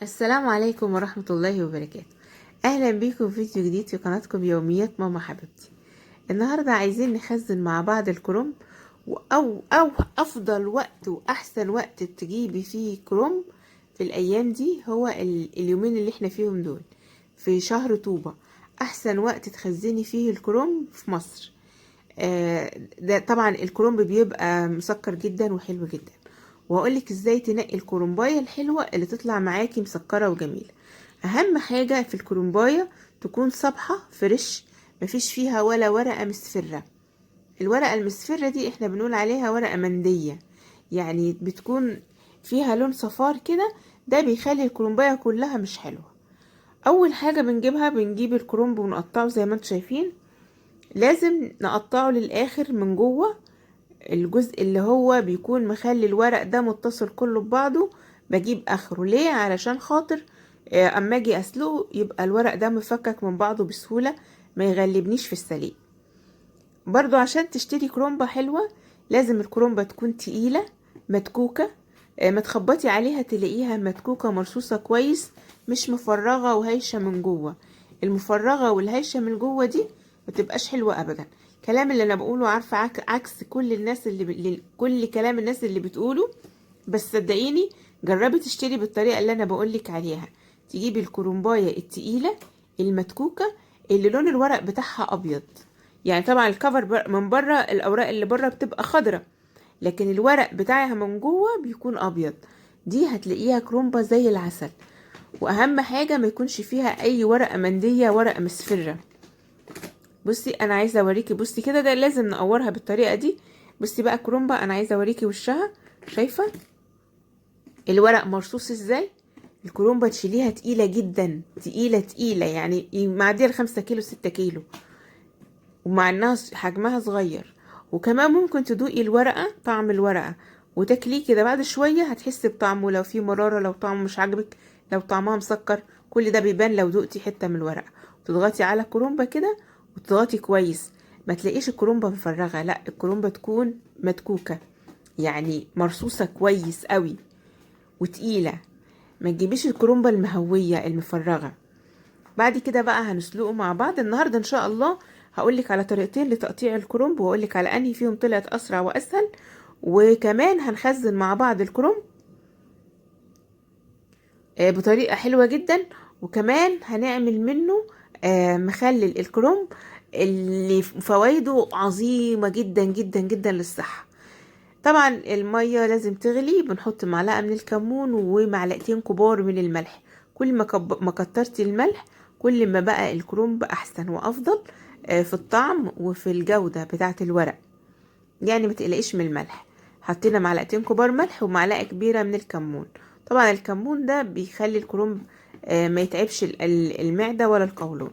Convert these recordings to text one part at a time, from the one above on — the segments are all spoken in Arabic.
السلام عليكم ورحمة الله وبركاته. أهلا بيكم في فيديو جديد في قناتكم يوميات ماما حبيبتي. النهاردة عايزين نخزن مع بعض الكرنب أو أفضل وقت وأحسن وقت تجيبي فيه كرنب في الأيام دي هو اليومين اللي احنا فيهم دول في شهر طوبة. أحسن وقت تخزني فيه الكرنب في مصر. ده طبعا الكرنب بيبقى مسكر جدا وحلو جدا، وهقولك ازاي تنقي الكرنبايه الحلوه اللي تطلع معاكي مسكره وجميله. اهم حاجه في الكرنبايه تكون صبحه فريش، مفيش فيها ولا ورقه مصفره. الورقه المصفره دي احنا بنقول عليها ورقه منديه، يعني بتكون فيها لون صفار كده، ده بيخلي الكرنبايه كلها مش حلوه. اول حاجه بنجيب الكرنب ونقطعه زي ما انتم شايفين. لازم نقطعه للاخر من جوه، الجزء اللي هو بيكون مخلي الورق ده متصل كله ببعضه بجيب اخره. ليه؟ علشان خاطر اما اجي اسلقه يبقى الورق ده مفكك من بعضه بسهولة، ما يغلبنيش في السليق. برضو عشان تشتري كرومبة حلوة لازم الكرومبة تكون تقيلة متكوكة. ما تخبطي عليها تلاقيها متكوكة مرصوصة كويس، مش مفرغة وهيشة من جوه. المفرغة والهيشة من جوه دي متبقاش حلوة ابدا. الكلام اللي انا بقوله عارفة عكس كل الناس كل كلام الناس اللي بتقوله، بس صدقيني جربي تشتري بالطريقة اللي انا بقولك عليها. تجيبي الكرومباية التقيلة المتكوكة اللي لون الورق بتاعها ابيض. يعني طبعا الكفر من بره، الاوراق اللي بره بتبقى خضرة، لكن الورق بتاعها من جوه بيكون ابيض. دي هتلاقيها كرومبة زي العسل. واهم حاجة ما يكونش فيها اي ورقة مندية، ورقة مصفرة. بصي انا عايزة اوريكي، بصي كده ده لازم نقورها بالطريقة دي. بصي بقى كرومبة، انا عايزة اوريكي وشها. شايفة الورق مرصوص ازاي؟ الكرومبة تشيليها تقيلة جدا، تقيلة تقيلة، يعني معدية 5 كيلو 6 كيلو، ومع انها حجمها صغير. وكمان ممكن تدوقي الورقة، طعم الورقة، وتاكليه كده بعد شوية هتحسي بطعمه، لو فيه مرارة، لو طعمه مش عاجبك، لو طعمها مسكر. كل ده بيبان لو دقتي حتة من الورقة. تضغطي على كرومبة كده وتضغطي كويس، ما تلاقيش الكرومبة مفرغة، لا الكرومبة تكون متكوكة، يعني مرصوصة كويس قوي وتقيلة. ما تجيبيش الكرومبة المهوية المفرغة. بعد كده بقى هنسلقه مع بعض النهارده ان شاء الله. هقولك على طريقتين لتقطيع الكرنب، وهقولك على انهي فيهم طلعت اسرع واسهل. وكمان هنخزن مع بعض الكرنب بطريقه حلوه جدا. وكمان هنعمل منه مخلل الكرنب اللي فوائده عظيمه جدا جدا جدا للصحه. طبعا الميه لازم تغلي، بنحط معلقه من الكمون ومعلقتين كبار من الملح. كل ما كترتي الملح كل ما بقى الكرنب احسن وافضل في الطعم وفي الجوده بتاعه الورق. يعني ما تقلقيش من الملح. حطينا معلقتين كبار ملح ومعلقه كبيره من الكمون. طبعا الكمون ده بيخلي الكرنب ما يتعبش المعده ولا القولون.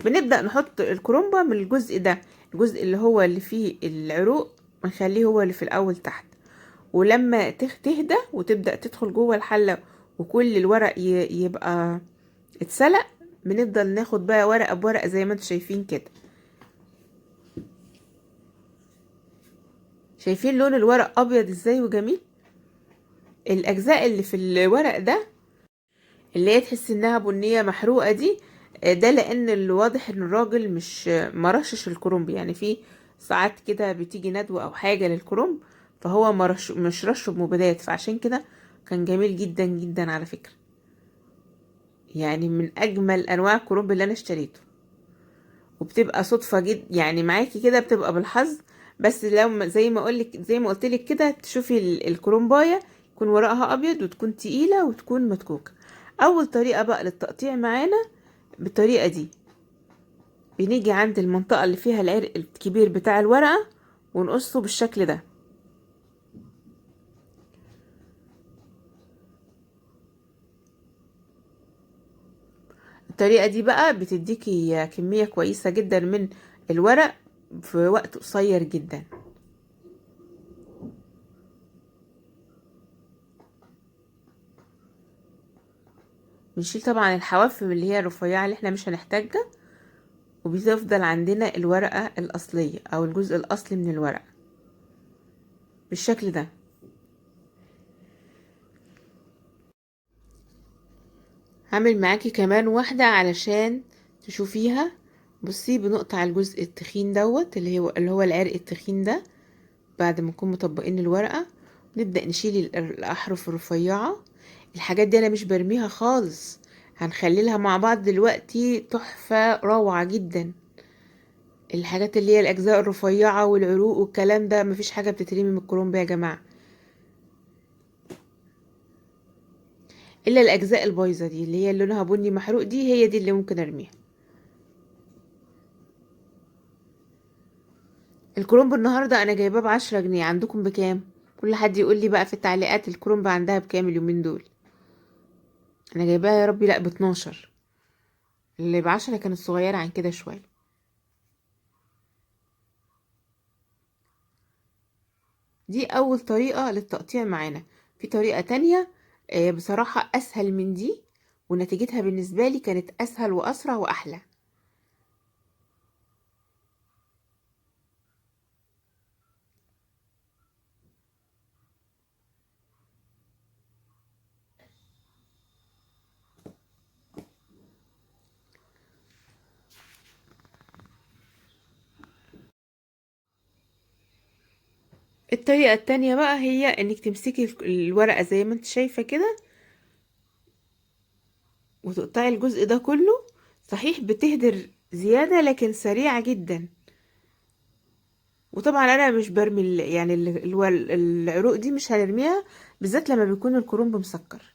بنبدأ نحط الكرومبة من الجزء ده، الجزء اللي هو اللي فيه العروق بنخليه هو اللي في الأول تحت. ولما تهدى وتبدأ تدخل جوه الحلة وكل الورق يبقى اتسلق، بنفضل ناخد بقى ورقة بورقة زي ما انتم شايفين كده. شايفين لون الورق أبيض ازاي وجميل؟ الأجزاء اللي في الورق ده اللي هي تحس انها بنية محروقة دي، ده لان الواضح ان الراجل مش مرشش الكرنب. يعني في ساعات كده بتيجي ندوة او حاجة للكرنب فهو مش رشه بمبيدات، فعشان كده كان جميل جدا جدا على فكرة. يعني من اجمل انواع الكرنب اللي انا اشتريته، وبتبقى صدفة جد يعني معاكي كده، بتبقى بالحظ. بس لو زي ما قلتلك كده تشوفي الكرنباية يكون ورقها ابيض وتكون تقيلة وتكون متكوكة. اول طريقة بقى للتقطيع معانا بالطريقة دي، بنيجي عند المنطقة اللي فيها العرق الكبير بتاع الورقة ونقصه بالشكل ده. الطريقة دي بقى بتديكي كمية كويسة جدا من الورق في وقت قصير جدا. بنشيل طبعا الحواف اللي هي الرفيعة اللي احنا مش هنحتاجها، وبتفضل عندنا الورقة الأصلية أو الجزء الأصلي من الورقة بالشكل ده. هعمل معاكي كمان واحدة علشان تشوفيها. بصي، بنقطع الجزء التخين دوت اللي هو العرق التخين ده بعد ما نكون مطبقين الورقة. نبدأ نشيل الأحرف الرفيعة. الحاجات دي أنا مش برميها خالص، هنخليلها مع بعض دلوقتي تحفة روعة جدا. الحاجات اللي هي الأجزاء الرفيعة والعروق والكلام ده مفيش حاجة بتترمي من الكرنب يا جماعة، إلا الأجزاء البايظة دي اللي هي لونها بني محروق، هي دي اللي ممكن أرميها. الكرنب النهاردة أنا جايباه ب10 جنيه، عندكم بكام؟ كل حد يقول لي بقى في التعليقات الكرنب عندها بكام اليومين دول. أنا جايباها يا ربي لأ ب12، اللي ب10 كانت صغيرة عن كده شوية. دي أول طريقة للتقطيع معانا. في طريقة تانية بصراحة أسهل من دي، ونتيجتها بالنسبة لي كانت أسهل وأسرع وأحلى. الطريقة التانية بقى هي انك تمسكي الورقة زي ما انت شايفة كده، وتقطعي الجزء ده كله. صحيح بتهدر زيادة لكن سريعة جدا. وطبعا انا مش برمي يعني العروق دي مش هنرميها، بالذات لما بيكون الكرنب مسكر.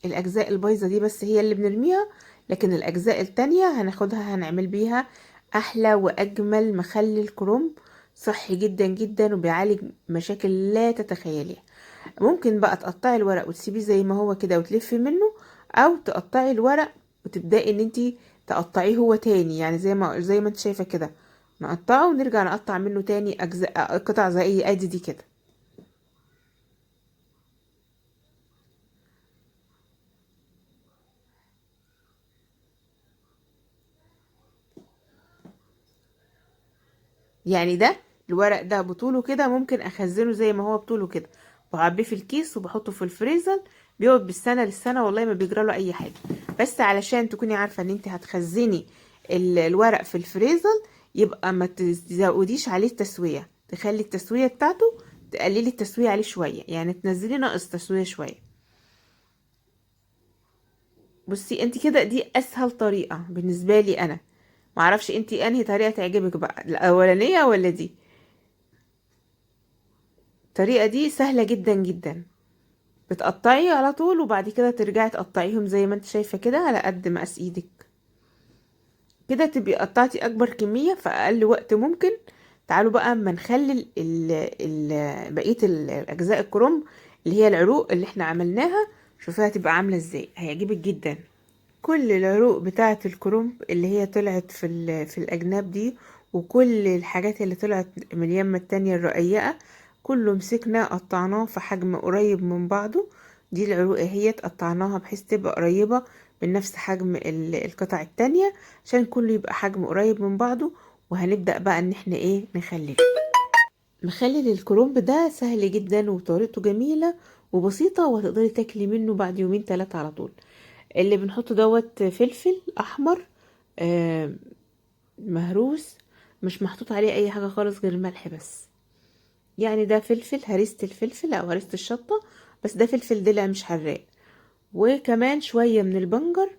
الاجزاء البايظة دي بس هي اللي بنرميها، لكن الاجزاء التانية هناخدها هنعمل بيها احلى واجمل مخلل كرنب، صحي جدا جدا وبيعالج مشاكل لا تتخيليها. ممكن بقى تقطعي الورق وتسيبيه زي ما هو كده وتلفي منه، او تقطعي الورق وتبداي ان انتي تقطعيه هو تاني، يعني زي ما انت شايفه كده، نقطعه ونرجع نقطع منه تاني اجزاء قطع زي ادي دي كده. يعني ده الورق ده بطوله كده ممكن اخزنه زي ما هو بطوله كده، بعبيه في الكيس وبحطه في الفريزر، بيقعد بالسنه للسنه والله ما بيجرى له اي حاجه. بس علشان تكوني عارفه ان انت هتخزني الورق في الفريزر، يبقى ما تزوديش عليه التسويه، تخلي التسويه بتاعته، تقللي التسويه عليه شويه، يعني تنزلي ناقص تسويه شويه. بصي انت كده دي اسهل طريقه بالنسبه لي انا. معرفش انت انهي طريقه تعجبك بقى، الاولانيه ولا دي؟ الطريقه دي سهله جدا جدا. بتقطعي على طول وبعد كده ترجعي تقطعيهم زي ما انت شايفة كده على قد مقاس ايدك، كده تبقي قطعتي اكبر كمية في اقل وقت ممكن. تعالوا بقى اما نخلل بقية الاجزاء الكرنب اللي هي العروق اللي احنا عملناها. شوفيها تبقى عاملة ازاي، هيعجبك جدا. كل العروق بتاعة الكرنب اللي هي طلعت في الأجناب دي، وكل الحاجات اللي طلعت من اليمة التانية الرقيقة، كله مسكنا قطعناه في حجم قريب من بعضه. دي العروق اهي قطعناها بحيث تبقى قريبة من نفس حجم القطع التانية، عشان كله يبقى حجم قريب من بعضه. وهنبدأ بقى ان احنا نخلل. مخلل الكرنب ده سهل جدا وطريقته جميلة وبسيطة، وهتقدري تاكلي منه بعد يومين 3 على طول. اللي بنحطه دوت فلفل احمر آه مهروس، مش محطوط عليه اي حاجة خالص غير الملح بس. يعني ده فلفل هريسة الفلفل او هريسة الشطة، بس ده فلفل دلع مش حراق. وكمان شوية من البنجر،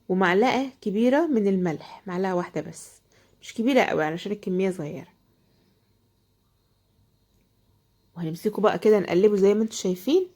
ومعلقة كبيرة من الملح، معلقة واحدة بس، مش كبيرة قوي علشان الكمية صغيرة. وهنمسكه بقى كده نقلبه زي ما انتوا شايفين.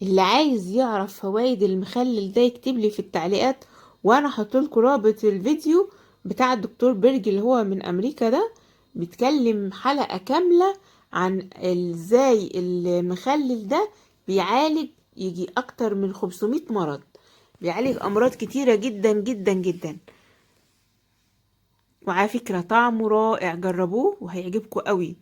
اللي عايز يعرف فوائد المخلل ده يكتب لي في التعليقات، وانا هحط لكم رابط الفيديو بتاع الدكتور بيرج اللي هو من امريكا ده، بيتكلم حلقة كاملة عن ازاي المخلل ده بيعالج يجي اكتر من 500 مرض، بيعالج امراض كتيرة جدا جدا جدا. وعلى فكرة طعمه رائع، جربوه وهيعجبكم قوي.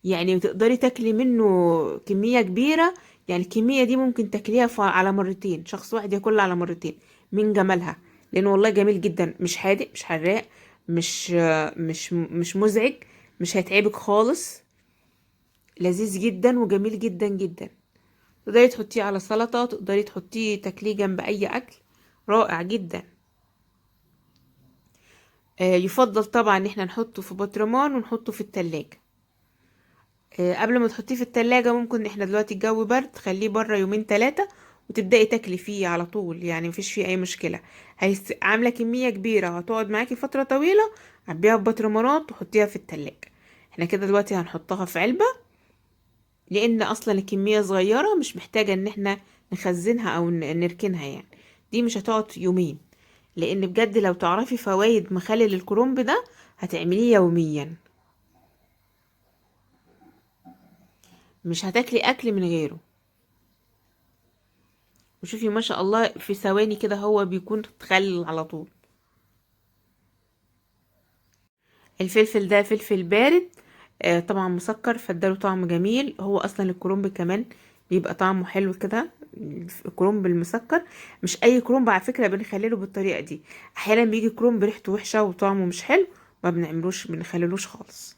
يعني تقدري تاكلي منه كمية كبيرة، يعني الكمية دي ممكن تاكليها على مرتين، شخص واحد ياكلها على مرتين من جمالها. لانه والله جميل جدا، مش حادق مش حراق، مش مزعج، مش هيتعبك خالص، لذيذ جدا وجميل جدا جدا. تقدري تحطيه على سلطة، تقدري تحطيه تاكليه جنب اي اكل، رائع جدا. يفضل طبعا ان احنا نحطه في بطرمان ونحطه في التلاجة. قبل ما تحطيه في التلاجة ممكن، احنا دلوقتي الجو برد، تخليه بره يومين 3 وتبدأي تاكلي فيه على طول، يعني مفيش فيه اي مشكلة. عاملة كمية كبيرة وهتقعد معاكي فترة طويلة، عبيها ببطرمانات وحطيها في التلاجة. احنا كده دلوقتي هنحطها في علبة، لان اصلا الكمية صغيرة مش محتاجة ان احنا نخزنها او نركنها يعني. دي مش هتقعد يومين، لان بجد لو تعرفي فوائد مخلل الكرنب ده هتعمليه يوميا، مش هتاكلي اكل من غيره. وشوفي ما شاء الله في ثواني كده هو بيكون اتخلل على طول. الفلفل ده فلفل بارد، طبعا مسكر فاداله طعم جميل. هو اصلا الكرنب كمان بيبقى طعمه حلو كده، الكرنب المسكر. مش اي كرنب على فكرة بنخلله بالطريقة دي، احيانا بيجي كرنب ريحته وحشة وطعمه مش حلو، ما بنعملوش بنخللوش خالص.